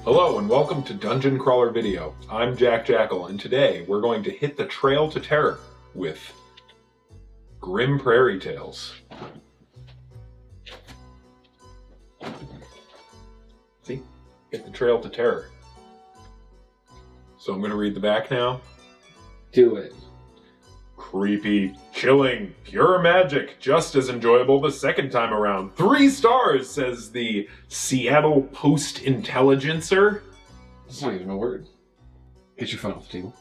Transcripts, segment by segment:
Hello and welcome to Dungeon Crawler Video. I'm Jack Jackal, and today we're going to hit the trail to terror with Grim Prairie Tales. See? Hit the trail to terror. So I'm going to read the back now. Do it. Creepy, chilling, pure magic, just as enjoyable the second time around. 3 stars, says the Seattle Post-Intelligencer. That's not even a word. Get your phone off the table.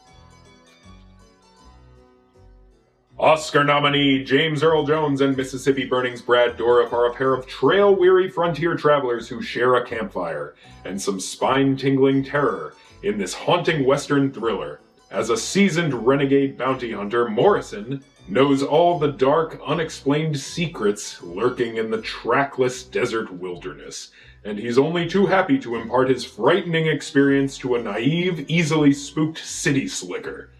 Oscar nominee James Earl Jones and Mississippi Burning's Brad Dourif are a pair of trail-weary frontier travelers who share a campfire and some spine-tingling terror in this haunting Western thriller. As a seasoned renegade bounty hunter, Morrison knows all the dark, unexplained secrets lurking in the trackless desert wilderness, and he's only too happy to impart his frightening experience to a naive, easily spooked city slicker.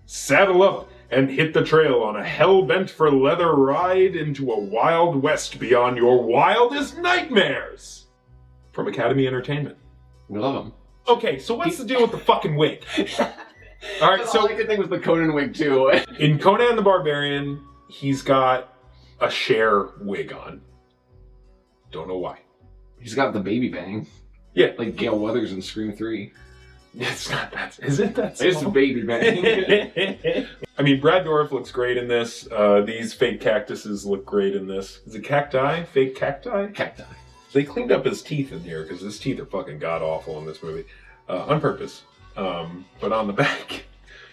Saddle up and hit the trail on a hell-bent-for-leather ride into a Wild West beyond your wildest nightmares! From Academy Entertainment. We love them. Okay, so what's the deal with the fucking wig? All right, so all I could think was the Conan wig too. In Conan the Barbarian, he's got a Cher wig on. Don't know why. He's got the baby bang. Yeah, Like Gale Weathers in Scream 3. it's not that. Is it that? It's the baby bang. I mean, Brad Dourif looks great in this. These fake cactuses look great in this. Is it cacti? Fake cacti? Cacti. They cleaned up his teeth in here because his teeth are fucking god awful in this movie, on purpose. But on the back,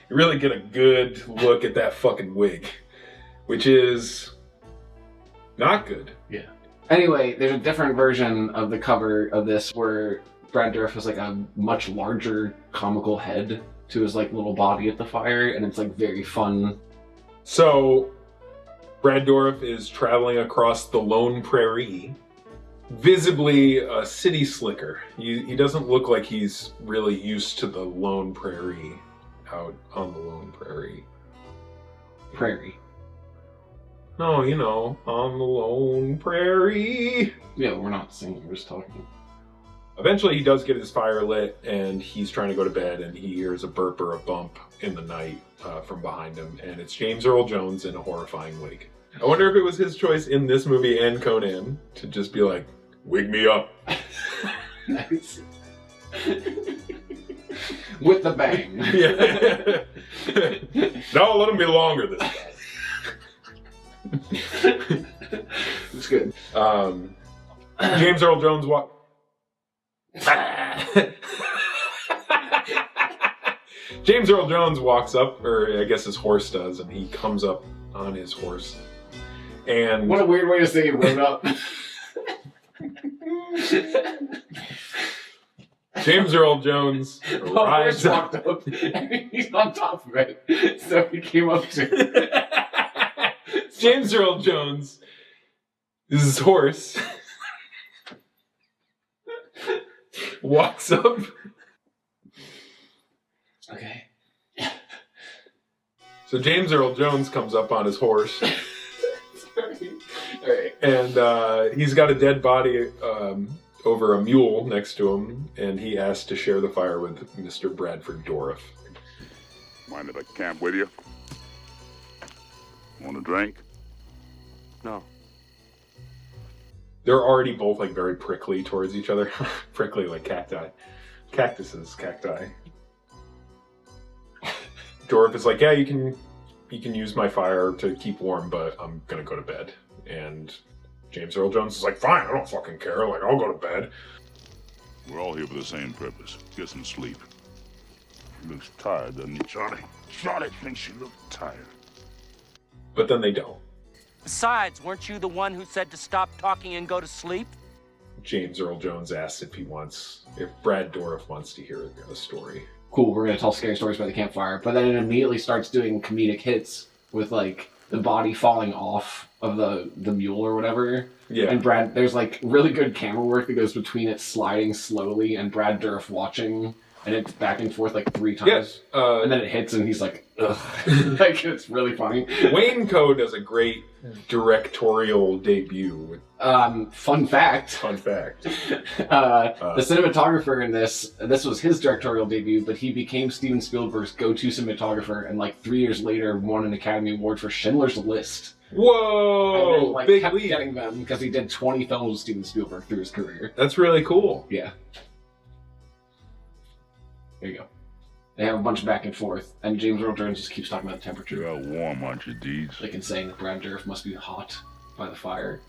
you really get a good look at that fucking wig, which is not good. Yeah. Anyway, there's a different version of the cover of this where Brad Dourif has like a much larger comical head to his like little body at the fire, and it's like very fun. So, Brad Dourif is traveling across the lone prairie, visibly a city slicker. He doesn't look like he's really used to the lone prairie, out on the lone prairie. Prairie. No, you know, on the lone prairie. Yeah, we're not singing, we're just talking. Eventually he does get his fire lit, and he's trying to go to bed, and he hears a burp or a bump in the night from behind him, and it's James Earl Jones in a horrifying wig. I wonder if it was his choice in this movie and Conan to just be like, wig me up. Nice. With the bang. Yeah. No, let him be longer this time. It's good. James Earl Jones James Earl Jones walks up, or I guess his horse does, and he comes up on his horse. And what a weird way to say he rode up. James Earl Jones rides walked up, and he's on top of it, so he came up to James Earl Jones is his horse. Walks up. Okay. So James Earl Jones comes up on his horse. Sorry. All right. And he's got a dead body over a mule next to him, and he asks to share the fire with Mr. Bradford Dourif. Mind if I camp with you? Want a drink? No. They're already both like very prickly towards each other. Prickly like cacti. Cactuses, cacti. Dourif is like, yeah, you can use my fire to keep warm, but I'm gonna go to bed. And James Earl Jones is like, fine, I don't fucking care. Like, I'll go to bed. We're all here for the same purpose. Get some sleep. He looks tired, doesn't he, Charlie? Charlie thinks you look tired. But then they don't. Besides, weren't you the one who said to stop talking and go to sleep? James Earl Jones asks if Brad Dourif wants to hear a story. Cool, we're gonna tell scary stories by the campfire, but then it immediately starts doing comedic hits with like the body falling off of the mule or whatever. Yeah. And there's like really good camera work that goes between it sliding slowly and Brad Dourif watching and it's back and forth like 3 times. Yes. And then it hits, and he's like, ugh. Like, it's really funny. Wayne Coe does a great directorial debut. Fun fact. Fun fact. The cinematographer in this was his directorial debut, but he became Steven Spielberg's go-to cinematographer, and like 3 years later won an Academy Award for Schindler's List. Whoa! And then, like, Big kept leap. getting them because he did 20 films with Steven Spielberg through his career. That's really cool. Yeah. There you go. They have a bunch of back and forth, and James Earl Jones just keeps talking about the temperature. You're warm, aren't you, Deeds? Like, and saying that Brad Dourif must be hot by the fire.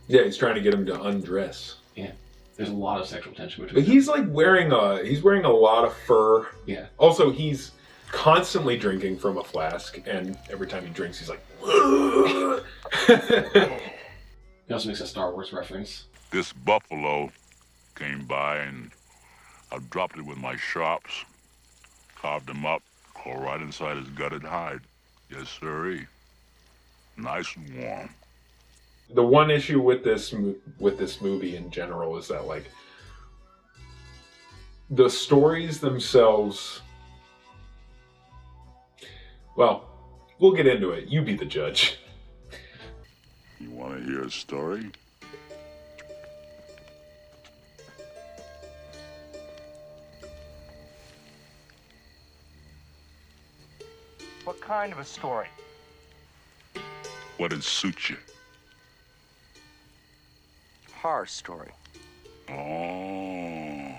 Yeah, he's trying to get him to undress. Yeah. There's a lot of sexual tension between But them. he's like wearing a lot of fur. Yeah. Also, he's constantly drinking from a flask, and every time he drinks, he's like. He also makes a Star Wars reference. This buffalo came by and I dropped it with my sharps, carved him up, crawled right inside his gutted hide. Yes, sirree. Nice and warm. The one issue with this movie in general is that, like, the stories themselves. Well, we'll get into it. You be the judge. You want to hear a story? What kind of a story? What'd suit you? Horror story. Oh.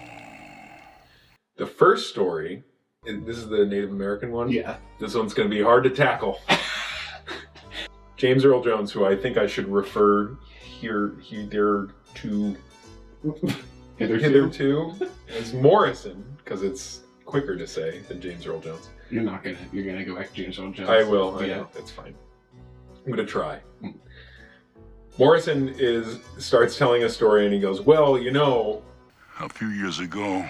The first story, this is the Native American one. Yeah. This one's going to be hard to tackle. James Earl Jones, who I think I should refer hitherto as Morrison, because it's quicker to say than James Earl Jones. You're gonna go back to James Earl Jones. I will. I Yeah. know. It's fine. I'm gonna try. Morrison starts telling a story, and he goes, "Well, you know." A few years ago,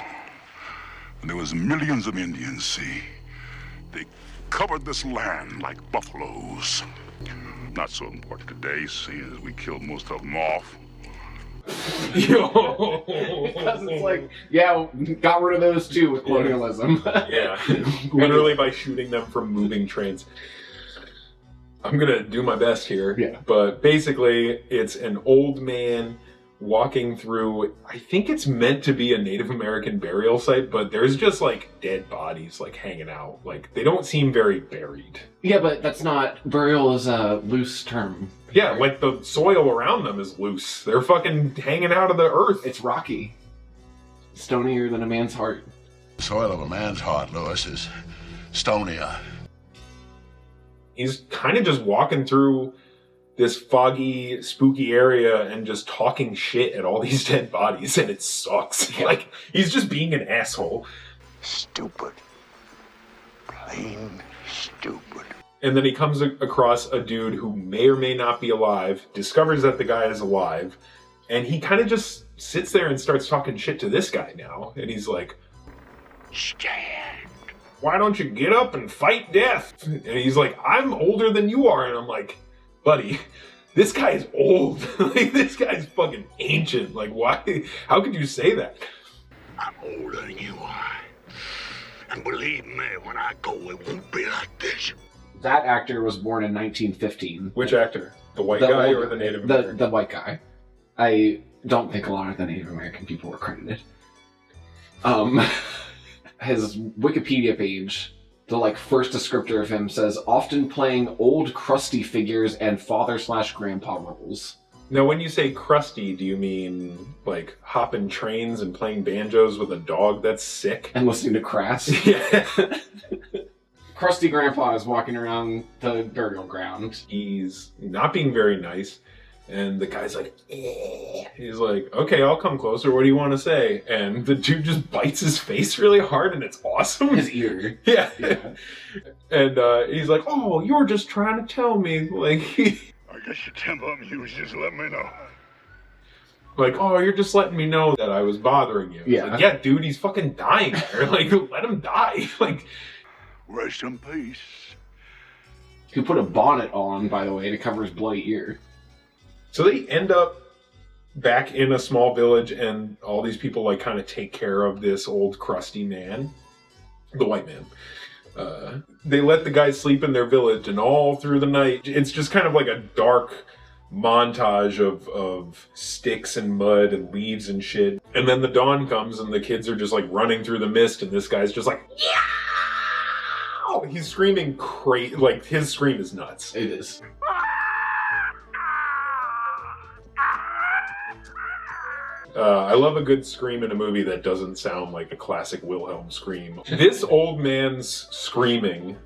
when there was millions of Indians, see, they covered this land like buffaloes. Not so important today, seeing as we killed most of them off. Yo. Because it's like, yeah, got rid of those too with colonialism. Yeah, literally by shooting them from moving trains. I'm gonna do my best here. Yeah. But basically, it's an old man walking through, I think it's meant to be a Native American burial site, but there's just like dead bodies like hanging out. Like, they don't seem very buried. Yeah, but that's not, burial is a loose term. Yeah, like the soil around them is loose. They're fucking hanging out of the earth. It's rocky. Stonier than a man's heart. The soil of a man's heart, Lewis, is stonier. He's kind of just walking through this foggy, spooky area and just talking shit at all these dead bodies, and it sucks. Like, he's just being an asshole. Stupid. Plain stupid. And then he comes across a dude who may or may not be alive, discovers that the guy is alive, and he kind of just sits there and starts talking shit to this guy now. And he's like, Stand. why don't you get up and fight death? And he's like, I'm older than you are. And I'm like, buddy, this guy is old. Like, this guy's fucking ancient. Like, why? How could you say that? I'm older than you are. And believe me, when I go, it won't be like this. That actor was born in 1915. Which actor? The white guy or the Native American? The white guy. I don't think a lot of the Native American people were credited. His Wikipedia page, the first descriptor of him says, often playing old crusty figures and father/grandpa roles. Now, when you say crusty, do you mean like hopping trains and playing banjos with a dog that's sick? And listening to Crass. Yeah. Crusty grandpa is walking around the burial ground. He's not being very nice, and the guy's like, eh. He's like, okay, I'll come closer, what do you want to say? And the dude just bites his face really hard, and it's awesome. His ear. Yeah. Yeah. And he's like, oh, you were just trying to tell me, like, I guess your temper amused, just let me know. like, oh, you're just letting me know that I was bothering you. It's Yeah. like, yeah, dude, he's fucking dying there. Like, let him die. Like, Rest in peace. Who put a bonnet on, by the way, to cover his bloody ear. so they end up back in a small village, and all these people like kind of take care of this old crusty man, the white man. They let the guys sleep in their village, and all through the night, it's just kind of like a dark montage of sticks and mud and leaves and shit. And then the dawn comes, and the kids are just like running through the mist, and this guy's just like, yeah! He's screaming crazy. Like, his scream is nuts. It is. I love a good scream in a movie that doesn't sound like a classic Wilhelm scream. This old man's screaming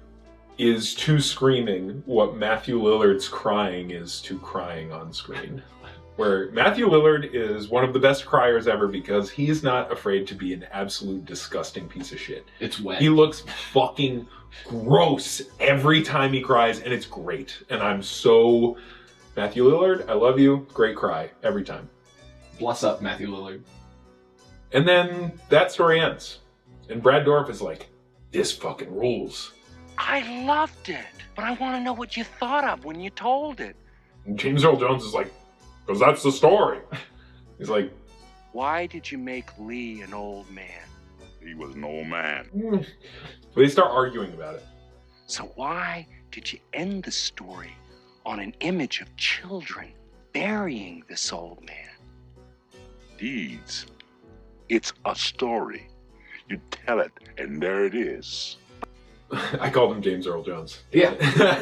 is to screaming what Matthew Lillard's crying is to crying on screen. Where Matthew Lillard is one of the best criers ever because he's not afraid to be an absolute disgusting piece of shit. It's wet. He looks fucking gross every time he cries, and it's great. And I'm so... Matthew Lillard, I love you. Great cry every time. Bless up, Matthew Lillard. And then that story ends. And Brad Dourif is like, this fucking rules. I loved it, but I want to know what you thought of when you told it. And James Earl Jones is like, because that's the story. He's like, why did you make Lee an old man? He was an old man. But they start arguing about it. So why did you end the story on an image of children burying this old man? Deeds. It's a story. You tell it, and there it is. I called him James Earl Jones. Yeah,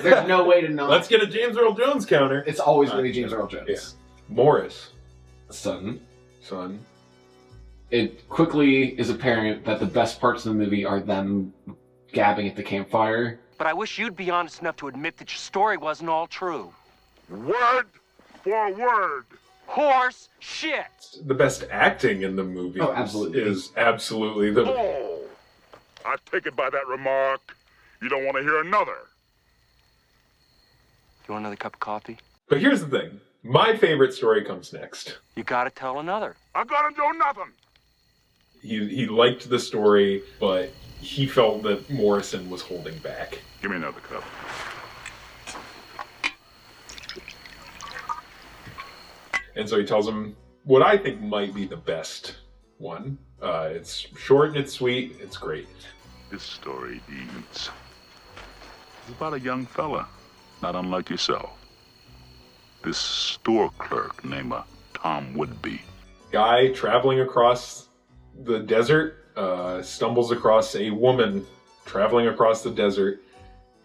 there's no way to know. Let's get a James Earl Jones counter. It's always going to be James Earl Jones. Yeah. Morris. Son. It quickly is apparent that the best parts of the movie are them gabbing at the campfire. But I wish you'd be honest enough to admit that your story wasn't all true. Word for word. Horse shit! The best acting in the movie is absolutely the... Oh, I take it by that remark. You don't want to hear another. You want another cup of coffee? But here's the thing. My favorite story comes next. You gotta tell another. I gotta do nothing. He liked the story, but he felt that Morrison was holding back. Give me another cup. And so he tells him what I think might be the best one. It's short and it's sweet. It's great. This story, Deeds, is about a young fella, not unlike yourself. This store clerk named Tom Woodby. Guy traveling across the desert stumbles across a woman traveling across the desert.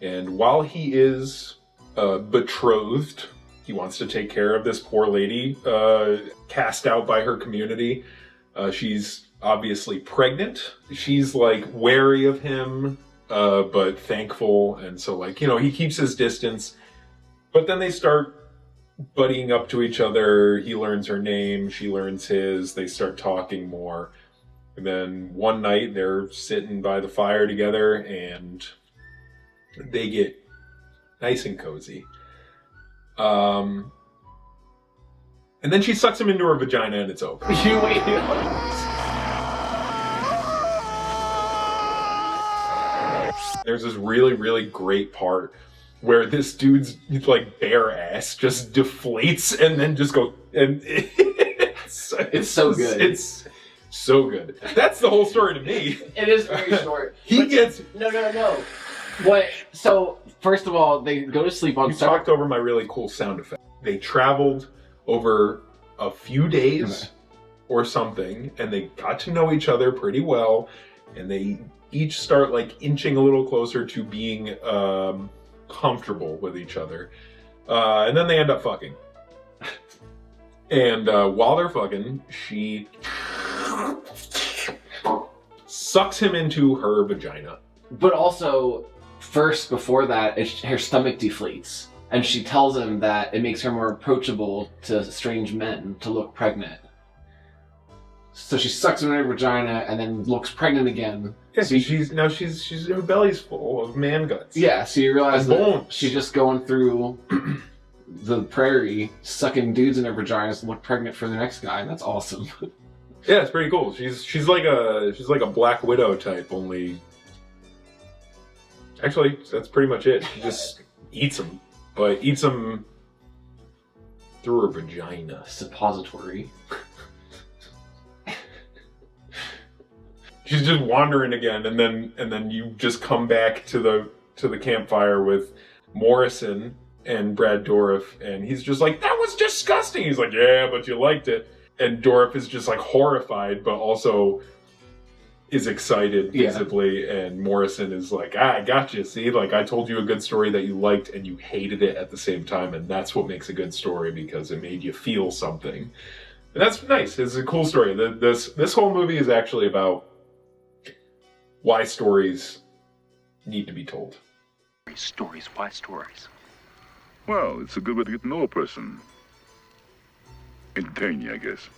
And while he is betrothed, he wants to take care of this poor lady cast out by her community. She's obviously pregnant. She's like wary of him, but thankful. And so like, you know, he keeps his distance, but then they start buddying up to each other. He learns her name. She learns his. They start talking more. And then one night they're sitting by the fire together and they get nice and cozy. And then she sucks him into her vagina and it's over. You wait. There's this really, really great part where this dude's like bare ass just deflates and then just go and it's so good. It's so good. That's the whole story to me. It is very short. He gets no. What? So first of all, they go to sleep on. You talked over my really cool sound effect. They traveled over a few days or something, and they got to know each other pretty well, and they each start like inching a little closer to being comfortable with each other, and then they end up fucking. And while they're fucking, she sucks him into her vagina. But also, first, before that, her stomach deflates. And she tells him that it makes her more approachable to strange men to look pregnant. So she sucks him in her vagina and then looks pregnant again. Yeah, so she's her belly's full of man guts. Yeah, so you realize that bones. she's just going through the prairie, sucking dudes in her vaginas to look pregnant for the next guy, and that's awesome. Yeah, it's pretty cool. She's like a Black Widow type, only. Actually, that's pretty much it. She just eats them, but eats them through her vagina. Suppository. She's just wandering again, and then you just come back to the campfire with Morrison and Brad Dourif, and he's just like, that was disgusting. He's like, yeah, but you liked it. And Dourif is just like horrified, but also is excited visibly. And Morrison is like, I got you. See, like I told you a good story that you liked and you hated it at the same time. And that's what makes a good story, because it made you feel something. And that's nice. It's a cool story. This whole movie is actually about why stories need to be told. Stories, why stories? Well, it's a good way to get to know a person. Entertain you, I guess.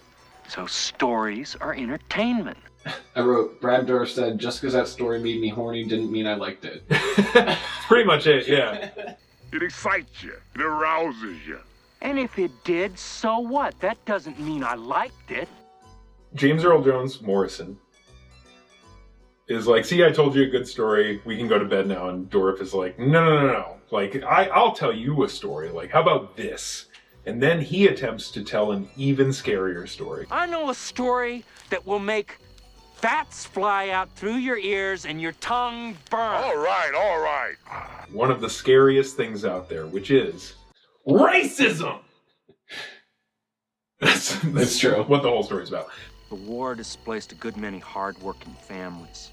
So stories are entertainment. I wrote, Brad Dourif said, just because that story made me horny didn't mean I liked it. Pretty much it, yeah. It excites you. It arouses you. And if it did, so what? That doesn't mean I liked it. James Earl Jones, Morrison, is like, see, I told you a good story. We can go to bed now. And Dourif is like, no. Like, I'll tell you a story. Like, how about this? And then he attempts to tell an even scarier story. I know a story that will make fats fly out through your ears and your tongue burn. All right. One of the scariest things out there, which is racism. That's true. What the whole story's about. The war displaced a good many hard-working families.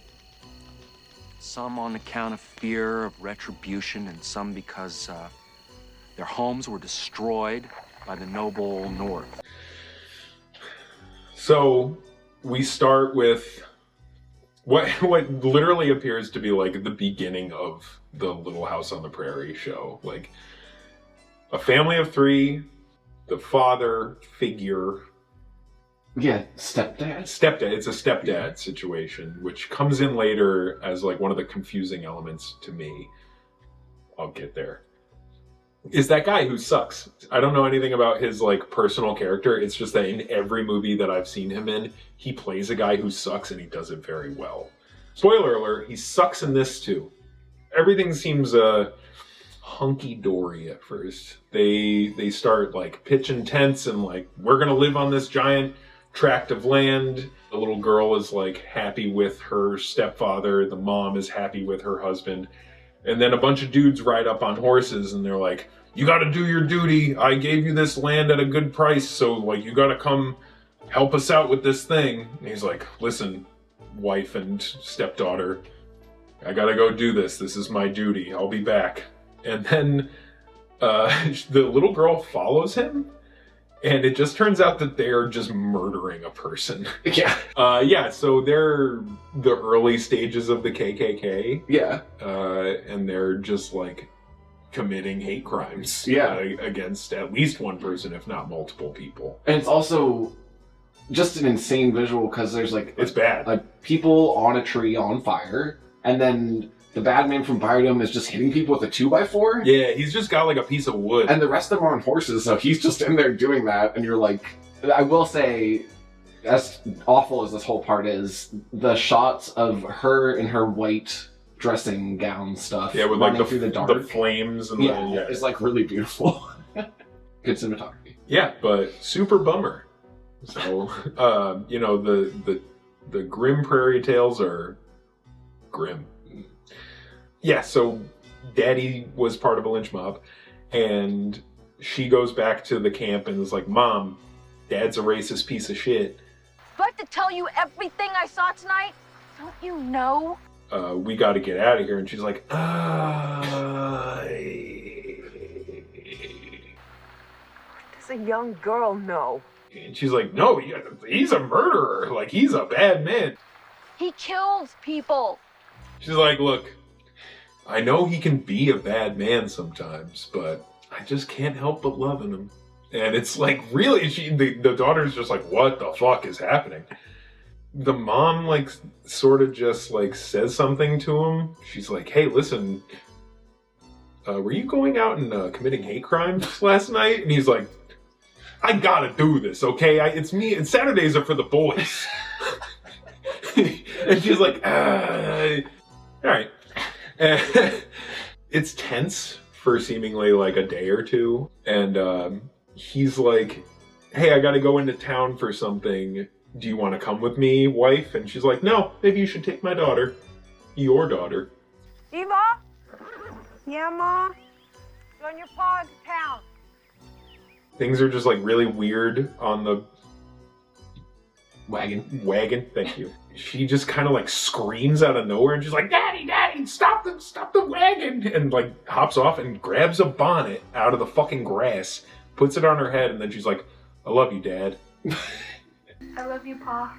Some on account of fear of retribution, and some because their homes were destroyed by the noble North. So we start with what literally appears to be like the beginning of the Little House on the Prairie show. Like a family of three, the father figure. Yeah, stepdad. It's a stepdad situation, which comes in later as like one of the confusing elements to me. I'll get there. Is that guy who sucks. I don't know anything about his like personal character. It's just that in every movie that I've seen him in, he plays a guy who sucks and he does it very well. Spoiler alert, he sucks in this too. Everything seems hunky-dory at first. They start like pitching tents and like, we're gonna live on this giant tract of land. The little girl is like happy with her stepfather. The mom is happy with her husband. And then a bunch of dudes ride up on horses and they're like, you gotta do your duty. I gave you this land at a good price, so like you gotta come help us out with this thing. And he's like, listen, wife and stepdaughter, I gotta go do this. This is my duty. I'll be back. And then the little girl follows him. And it just turns out that they're just murdering a person. Yeah. So they're the early stages of the KKK. Yeah. And they're just like committing hate crimes. Yeah. Against at least one person, if not multiple people. And it's also just an insane visual because there's like... It's bad. Like people on a tree on fire, and then the bad man from Biodome is just hitting people with a 2x4. Yeah, he's just got like a piece of wood. And the rest of them are on horses, so he's just in there doing that, and you're like... I will say, as awful as this whole part is, the shots of her in her white dressing gown stuff, yeah, with running like through the dark, the flames and it's like really beautiful. Good cinematography. Yeah, but super bummer. So, the Grim Prairie Tales are grim. Yeah, so Daddy was part of a lynch mob, and she goes back to the camp and is like, Mom, Dad's a racist piece of shit. Do I have to tell you everything I saw tonight? Don't you know? We gotta get out of here. And she's like, What does a young girl know? And she's like, no, he's a murderer. Like, he's a bad man. He kills people. She's like, look, I know he can be a bad man sometimes, but I just can't help but loving him. And it's like, really, the daughter's just like, what the fuck is happening? The mom, like, sort of just, like, says something to him. She's like, hey, listen, were you going out and committing hate crimes last night? And he's like, I gotta do this, okay? It's me, and Saturdays are for the boys. And she's like, all right. It's tense for seemingly like a day or two. And he's like, hey, I gotta go into town for something. Do you want to come with me, wife? And she's like, no, maybe you should take my daughter. Your daughter. Eva? Yeah, Ma? You on your paw into town. Things are just like really weird on the Wagon. Thank you. She just kind of like screams out of nowhere and she's like, Daddy, stop the wagon. And like hops off and grabs a bonnet out of the fucking grass, puts it on her head, and then she's like, I love you, Dad. I love you, Pa.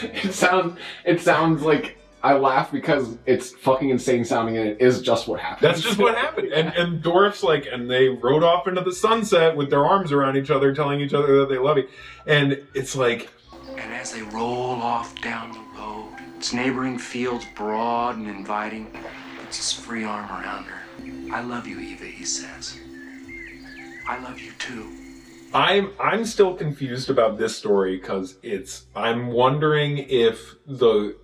It sounds like I laugh because it's fucking insane sounding and it is just what happened. That's just what happened. And Dourif's like, and they rode off into the sunset with their arms around each other, telling each other that they love you. And it's like... And as they roll off down the road, its neighboring fields broad and inviting, puts his free arm around her. I love you, Eva, he says. I love you too. I'm still confused about this story because I'm wondering if the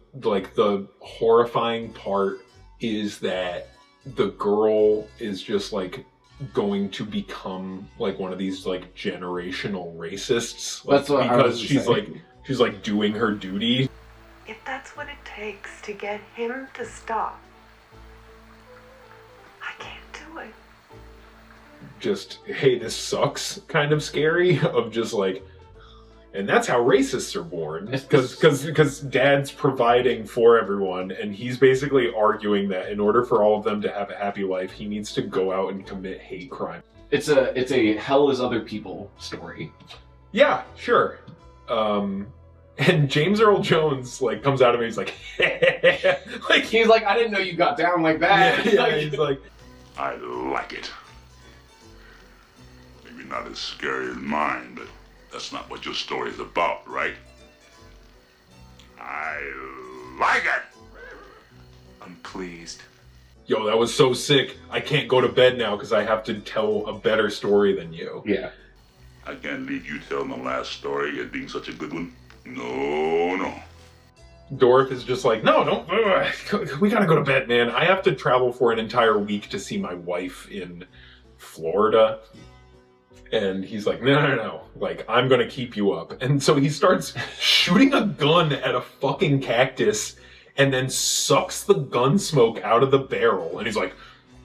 horrifying part is that the girl is just like going to become like one of these like generational racists. Like, that's what because saying. she's like doing her duty. If that's what it takes to get him to stop, I can't do it. Just, hey, this sucks kind of scary of just like, and that's how racists are born, because Dad's providing for everyone, and he's basically arguing that in order for all of them to have a happy life, he needs to go out and commit hate crime. It's a hell is other people story. Yeah, sure. And James Earl Jones like comes out of me, he's like, like he's like, I didn't know you got down like that. Yeah, he's like, I like it. Maybe not as scary as mine, but that's not what your story's about, right? I like it! I'm pleased. yo, that was so sick. I can't go to bed now because I have to tell a better story than you. Yeah. I can't leave you telling the last story as being such a good one. No. Dourif is just like, no, don't. We gotta go to bed, man. I have to travel for an entire week to see my wife in Florida. And he's like, no. Like, I'm gonna keep you up. And so he starts shooting a gun at a fucking cactus and then sucks the gun smoke out of the barrel. And he's like,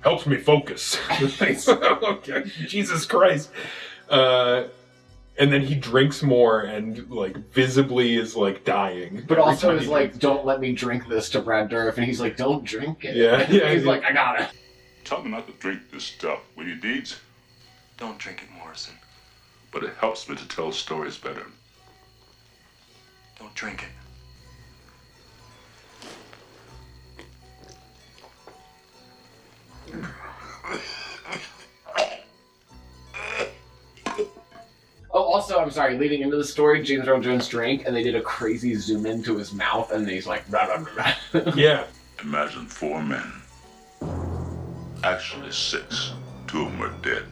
helps me focus. Okay, Jesus Christ. And then he drinks more and, like, visibly is, like, dying. But also is like, don't let me drink this to Brad Dourif. And he's like, don't drink it. Yeah. He's like, I got it. Tell me not to drink this stuff with your deeds, Don't drink it, Morrison. but it helps me to tell stories better. Don't drink it. Oh, also, I'm sorry, leading into the story, James Earl Jones drank, and they did a crazy zoom into his mouth, and he's like, blah, blah, blah. Yeah. Imagine 4 men. Actually 6. 2 of them are dead.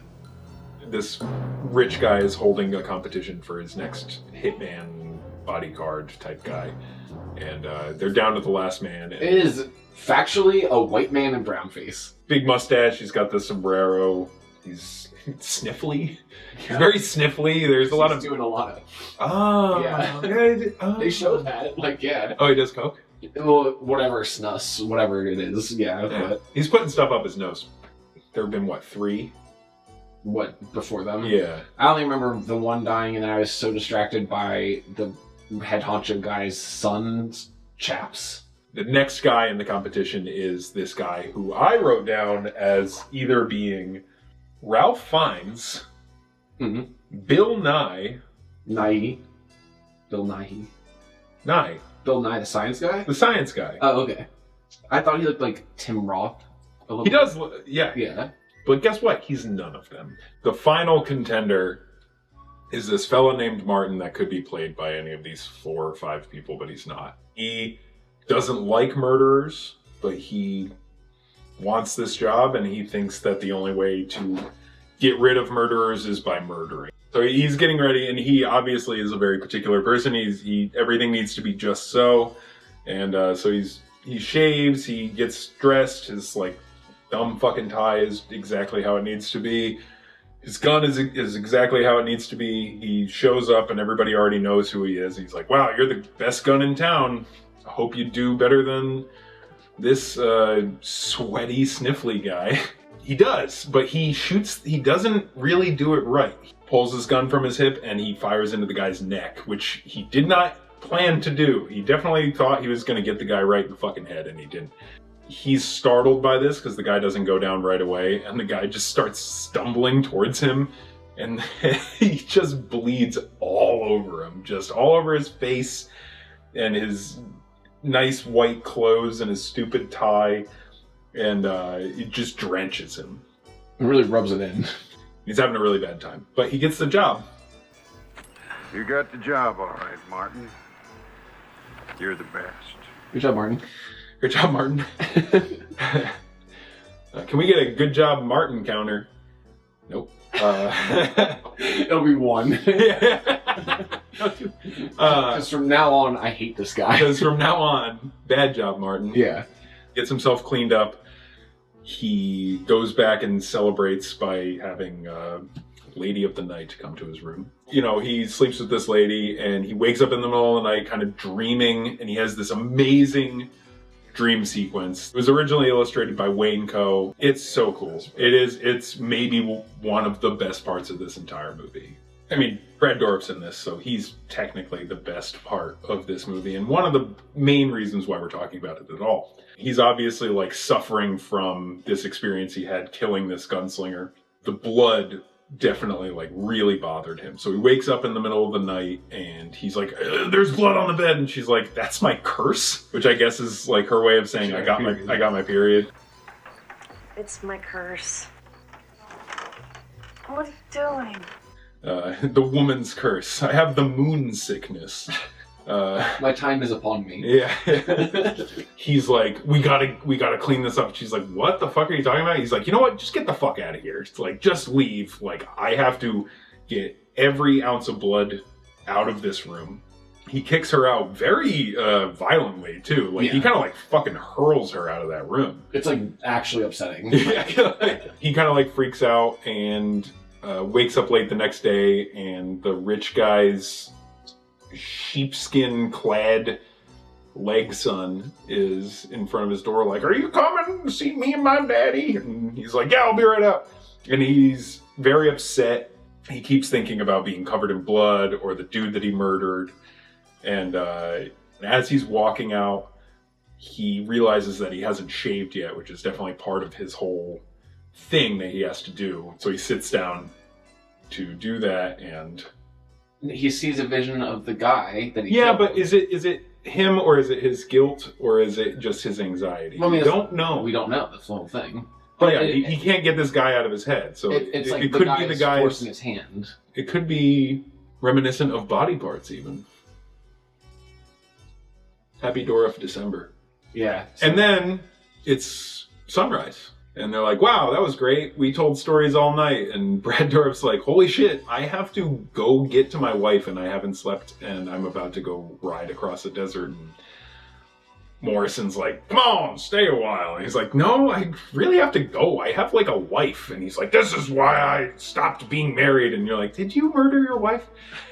This rich guy is holding a competition for his next hitman bodyguard type guy. And they're down to the last man. It is factually a white man in brown face. Big mustache, he's got the sombrero. He's sniffly. He's very sniffly. There's a lot of... He's doing a lot of... Oh. Yeah. They showed that. Like, yeah. Oh, he does coke? Well, whatever snus, whatever it is. Yeah, Yeah. but... He's putting stuff up his nose. There have been, what, 3? What, before them? Yeah. I only remember the one dying, and then I was so distracted by the head honcho guy's son's chaps. The next guy in the competition is this guy who I wrote down as either being Ralph Fiennes, Bill Nye. Bill Nye. Nye. Bill Nye, the science guy? The science guy. Oh, okay. I thought he looked like Tim Roth. A little He bit. does, yeah. Yeah. But guess what? He's none of them. The final contender is this fella named Martin that could be played by any of these 4 or 5 people, but he's not. He doesn't like murderers, but he wants this job, and he thinks that the only way to get rid of murderers is by murdering. So he's getting ready, and he obviously is a very particular person. Everything needs to be just so, and so he shaves, he gets dressed, his like dumb fucking tie is exactly how it needs to be, His gun is exactly how it needs to be. He shows up and everybody already knows who he is. He's like, wow, you're the best gun in town. I hope you do better than this sweaty, sniffly guy. He does, but he doesn't really do it right. He pulls his gun from his hip and he fires into the guy's neck, which he did not plan to do. He definitely thought he was going to get the guy right in the fucking head, and he didn't. He's startled by this because the guy doesn't go down right away, and the guy just starts stumbling towards him, and he just bleeds all over him, just all over his face and his nice white clothes and his stupid tie, and it just drenches him. It really rubs it in. He's having a really bad time, but he gets the job. You got the job all right, Martin. You're the best. Good job, Martin. Good job, Martin. Can we get a good job, Martin counter? Nope. It'll be 1. Because from now on, I hate this guy. Because from now on, bad job, Martin. Yeah. Gets himself cleaned up. He goes back and celebrates by having Lady of the Night come to his room. You know, he sleeps with this lady, and he wakes up in the middle of the night kind of dreaming, and he has this amazing dream sequence. It was originally illustrated by Wayne Coe. It's so cool. It's maybe one of the best parts of this entire movie. I mean, Brad Dourif's in this, so he's technically the best part of this movie, and one of the main reasons why we're talking about it at all. He's obviously like suffering from this experience he had killing this gunslinger. The blood definitely like really bothered him. So he wakes up in the middle of the night and he's like, there's blood on the bed, and she's like, that's my curse, which I guess is like her way of saying I got my period. It's my curse. What are you doing? The woman's curse. I have the moon sickness. My time is upon me. Yeah. He's like, we gotta clean this up. She's like, what the fuck are you talking about? He's like, you know what? Just get the fuck out of here. It's like, just leave. Like, I have to get every ounce of blood out of this room. He kicks her out very violently too. Like, he kind of like fucking hurls her out of that room. It's like actually upsetting. He kind of like freaks out and wakes up late the next day, and the rich guy's sheepskin clad leg son is in front of his door like, are you coming to see me and my daddy? And he's like, yeah, I'll be right up. And he's very upset. He keeps thinking about being covered in blood or the dude that he murdered. And as he's walking out, he realizes that he hasn't shaved yet, which is definitely part of his whole thing that he has to do. So he sits down to do that, and he sees a vision of the guy that he killed. But is it him, or is it his guilt, or is it just his anxiety? Well, I mean, we don't know. We don't know. That's the whole thing. But yeah, he can't get this guy out of his head. So it's like it could be the guy's forcing his hand. It could be reminiscent of body parts, even. Happy Dourif December. Yeah. And then it's sunrise. And they're like, wow, that was great. We told stories all night. And Brad Dourif's like, holy shit, I have to go get to my wife and I haven't slept and I'm about to go ride across the desert. And Morrison's like, come on, stay a while. And he's like, no, I really have to go. I have like a wife. And he's like, this is why I stopped being married. And you're like, did you murder your wife?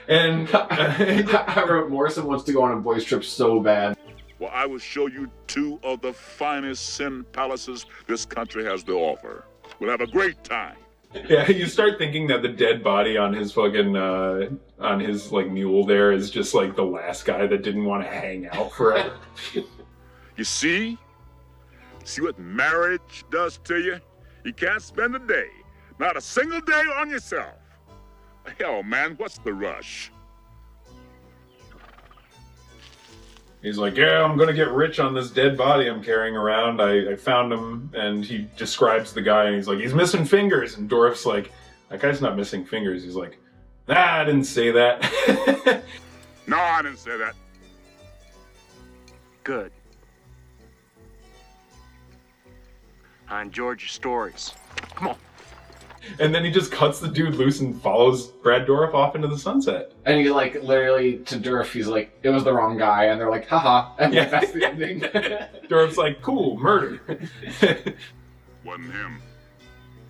And I wrote, Morrison wants to go on a boys trip so bad. Well, I will show you 2 of the finest sin palaces this country has to offer. We'll have a great time. Yeah, you start thinking that the dead body on his fucking, on his, like, mule there is just, like, the last guy that didn't want to hang out forever. You see? See what marriage does to you? You can't spend a day, not a single day on yourself. Hell, man, what's the rush? He's like, yeah, I'm gonna get rich on this dead body I'm carrying around. I found him, and he describes the guy, and he's like, he's missing fingers. And Dourif's like, that guy's not missing fingers. He's like, nah, I didn't say that. No, I didn't say that. Good. I enjoyed your stories. Come on. And then he just cuts the dude loose and follows Brad Dourif off into the sunset. And he, like, literally, to Dourif, he's like, it was the wrong guy. And they're like, haha. And Yeah. that's the ending. Dourif's like, cool, murder. Wasn't him.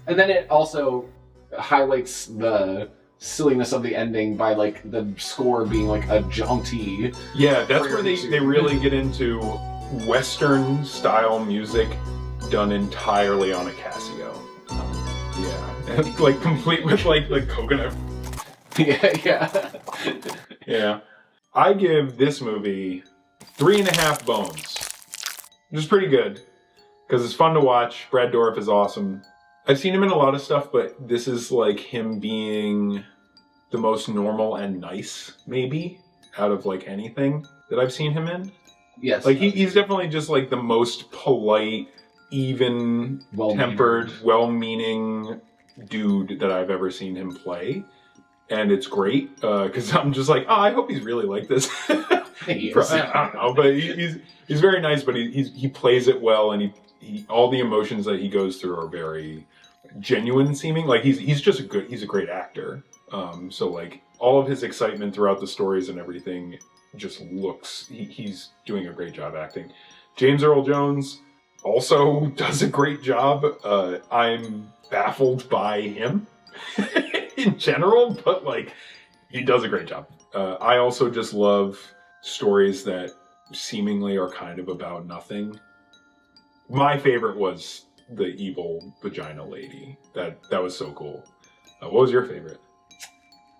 And then it also highlights the silliness of the ending by like the score being like a jaunty. Yeah, that's where they really get into Western style music done entirely on a Casio. Yeah, like complete with like coconut. Yeah. Yeah. I give this movie 3.5 bones. Which is pretty good. Because it's fun to watch. Brad Dourif is awesome. I've seen him in a lot of stuff, but this is like him being the most normal and nice, maybe, out of like anything that I've seen him in. Yes. Like he's definitely just like the most polite, even-tempered, well-meaning dude that I've ever seen him play. And it's great, because I'm just like, I hope he's really like this. He is. I don't know, but he's very nice, but he plays it well, and he all the emotions that he goes through are very genuine seeming. Like he's just he's a great actor. So like all of his excitement throughout the stories and everything just looks, he's doing a great job acting. James Earl Jones also does a great job. I'm baffled by him in general, but like he does a great job. I also just love stories that seemingly are kind of about nothing. My favorite was the evil vagina lady. That was so cool. What was your favorite?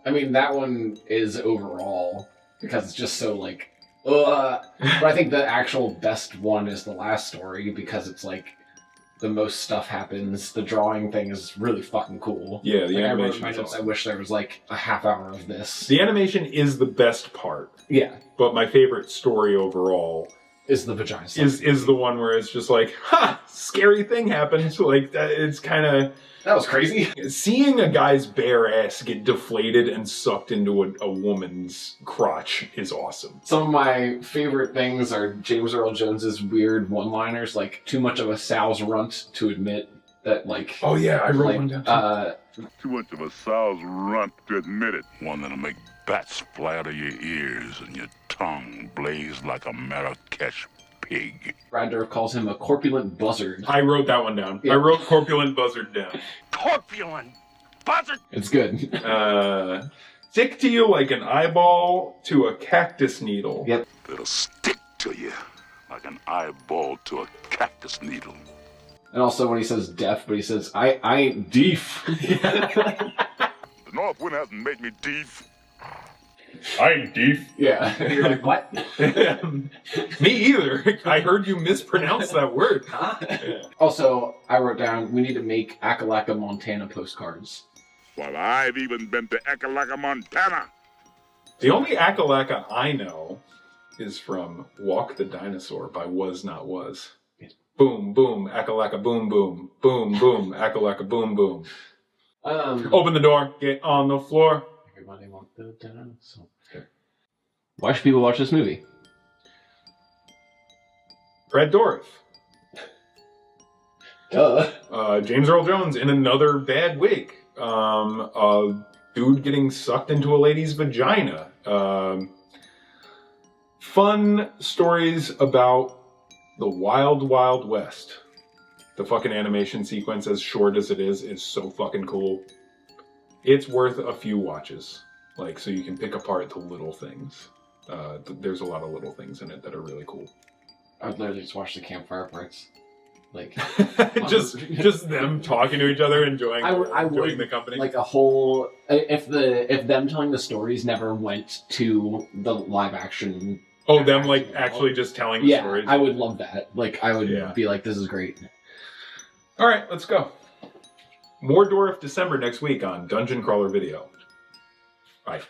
I mean, that one is overall, because it's just so like, but I think the actual best one is the last story, because it's like, the most stuff happens. The drawing thing is really fucking cool. Yeah, the animation. I wrote in my notes, I wish there was like a half hour of this. The animation is the best part. Yeah. But my favorite story overall is the vagina stuff. Is the one where it's just like, scary thing happened. Like that, it's kind of... That was crazy. Seeing a guy's bare ass get deflated and sucked into a woman's crotch is awesome. Some of my favorite things are James Earl Jones's weird one-liners, like too much of a sow's runt to admit that, like... Oh yeah, I wrote one down too. Too much of a sow's runt to admit it. One that'll make bats fly out of your ears and your tongue blaze like a Marrakesh pig. Brad Dourif calls him a corpulent buzzard. I wrote that one down. Yeah. I wrote corpulent buzzard down. Corpulent buzzard! It's good. Stick to you like an eyeball to a cactus needle. Yep. It'll stick to you like an eyeball to a cactus needle. And also when he says deaf, but he says, I ain't deaf. The north wind hasn't made me deaf. I ain't deaf. Yeah. You're like, what? Me either. I heard you mispronounce that word. Huh? Yeah. Also, I wrote down, we need to make Akalaka, Montana postcards. Well, I've even been to Akalaka, Montana. The only Akalaka I know is from Walk the Dinosaur by Was Not Was. Boom, boom, Akalaka, boom, boom. Boom, boom, Akalaka, boom, boom. Open the door, get on the floor. Everybody walk the dinosaur. Why should people watch this movie? Brad Dourif. Duh. James Earl Jones in another bad wig. A dude getting sucked into a lady's vagina. Fun stories about the Wild Wild West. The fucking animation sequence, as short as it is so fucking cool. It's worth a few watches. Like, so you can pick apart the little things. There's a lot of little things in it that are really cool. I would literally just watch the campfire parts. Like, just them talking to each other, enjoying the company. Like a whole, if them telling the stories never went to the live action. Oh, them like actually just telling the stories. I would love that. Like, I would be like, this is great. All right, let's go. More Dourif December next week on Dungeon Crawler Video. Bye.